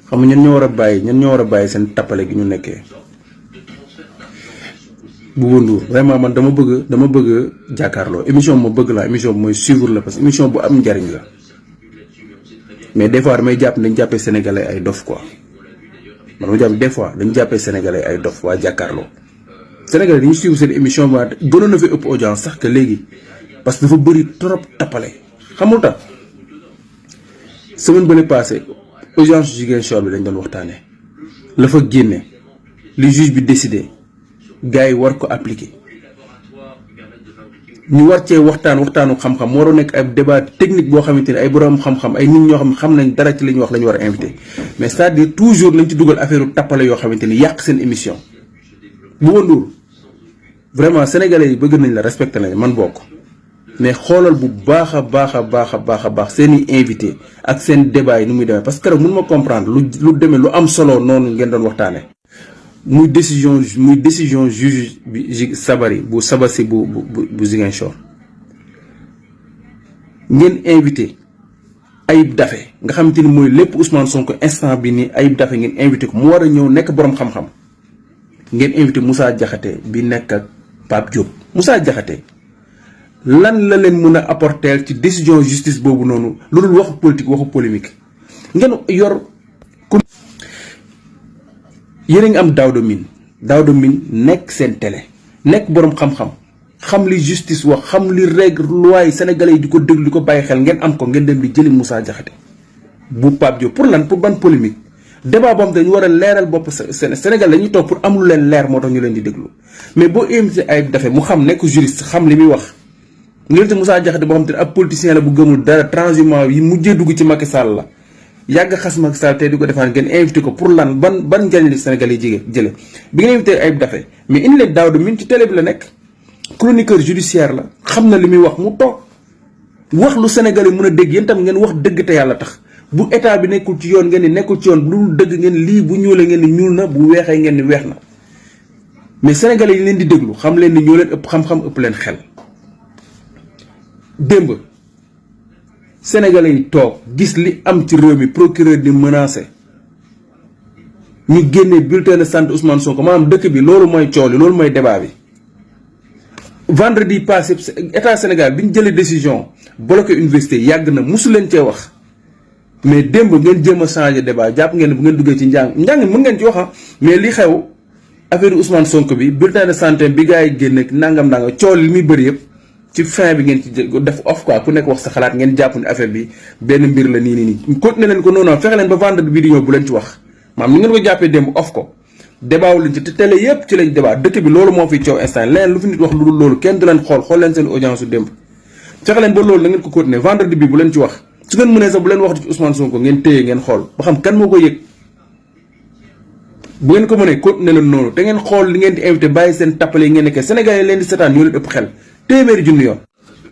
xam nga ñan ñoo war a bàyyi seen tappale gi ñu nekkee. Bouba Ndour vraiment man dama bëgg jàkkaarloo émission ma bëgg la émission bi mooy suivre la parce que émission bu am njariñ la mais des fois damay jàpp dañ jàppee sénégalais ay dof quoi man ma jàpp des fois dañ jàppee sénégalais ay dof waa jàkkaarloo sénégalais dañuy suivre seen émission ba gënoon na fi ëpp audience sax que léegi parce que dafa bëri trop tappale xamul tax semaine bële passé audience Ziguinchor bi dañ doon waxtaanee la fa génne li juge bi décidé gars yi war ko appliquer ñu war cee waxtaanu xam-xam moo waroon nekk ay débat technique boo xamante ne ay borom xam-xam ay nit ñoo xam nañ dara ci li ñu wax la ñu war a invité mais c'est-à-dire toujours lañ ci dugal affaire tappale yoo xamante ni yàq seen émission. Bouba Ndour vraiment sénégalais yi bëgg nañ la respecté nañ man bokk mais xoolal bu baax a baax seen i invité ak seen débat yi nu muy demee parce que keroog mënu ma comprendre lu demee lu am solo noonu ngeen doon waxtaanee. muy décision juge bi Sabari bu Sabassi bu Ziguinchor ngeen invité Ayib Daffé nga xamante ni mooy lépp Ousmane Sonko instant bi ni Ayib Daffé ngeen invité ko mu war a ñëw nekk borom xam-xam ngeen invité Moussa Diakhaté bi nekk ak Pape Diop. Moussa Diakhaté lan la leen mën a apporter ci décision justice boobu noonu lu dul waxu politique waxu polémique ngeen yor. yéen a ngi am Daouda Mine nekk seen télé nekk boroom xam-xam xam li justice wax xam li règle loi yi sénégalais yi di ko déglu di ko bàyyi xel ngeen am ko ngeen dem di jëli Moussa Diakhaté bu Pape Diop pour lan pour ban polémique débat boobu dañu war a leeral bopp Sénégal dañuy toog pour am lu leen leer moo tax ñu leen di déglu mais boo invité Ayib Daffé mu xam nekk juriste xam li muy wax ngeen te Moussa Diakhaté boo xam te ne ab politicien la bu gëmul dara transhumant yi mujjee dugg ci Macky Sall la yàgg xas Macky Sall tey di ko defaan ngeen invité ko pour lan ban njëriñ li Sénégal yi jële bi ngeen invité Ayib Daffé mais indi leen Daouda Mine ci télé bi la nekk chroniqueur judiciaire la xam na li muy wax mu toog wax lu Sénégal yi mën a dégg yéen tam ngeen wax dëgg te yàlla tax bu état bi nekkul ci yoon ngeen ni nekkul ci yoon lu dëgg ngeen lii bu ñuulee ngeen ni ñuul na bu weexee ngeen ni weex na mais Sénégal yi leen di déglu xam leen ni ñoo leen ëpp xam-xam ëpp leen xel démb Sénégalais yi toog gis li am ci réew mi procureur di menacé ñu génnee bulletin de santé Ousmane Sonko maanaam dëkk bi loolu mooy coow li loolu mooy débat bi. vendredi passé état Sénégal bi ñu jëlee décision bloqué université yàgg na mosu leen cee wax mais démb ngeen jéem a changé débat jàpp ngeen bu ngeen duggee ci njàng mën ngeen ci wax mais li xew affaire Ousmane Sonko bi bulletin de santé bi gars yi génne nangam coow li muy bëri yëpp. ci fin bi ngeen ci def off quoi ku nekk wax sa xalaat ngeen jàpp ne affaire bi benn mbir la nii continué leen ko noonu fexe leen ba vendredi bi di ñëw bu leen ci wax maam ni ngeen ko jàppee démb off ko débat wu leen ci te télé yépp ci lañ débat dëkk bi loolu moo fi coow instant leneen lu fi nit wax lu dul loolu kenn du leen xool leen seen audience su démb fexe leen ba loolu da ngeen ko continué vendredi bi bu leen ci wax su ngeen mënee sax bu leen wax ci Ousmane Sonko ngeen téye ngeen xool ba xam kan moo ko yëg bu ngeen ko mënee continué leen noonu te ngeen xool li ngeen di invité bàyyi seen tappale yi ngeen nekkee Sénégal yi leen di seetaan ñoo leen ëpp xel téeméeri junni yoon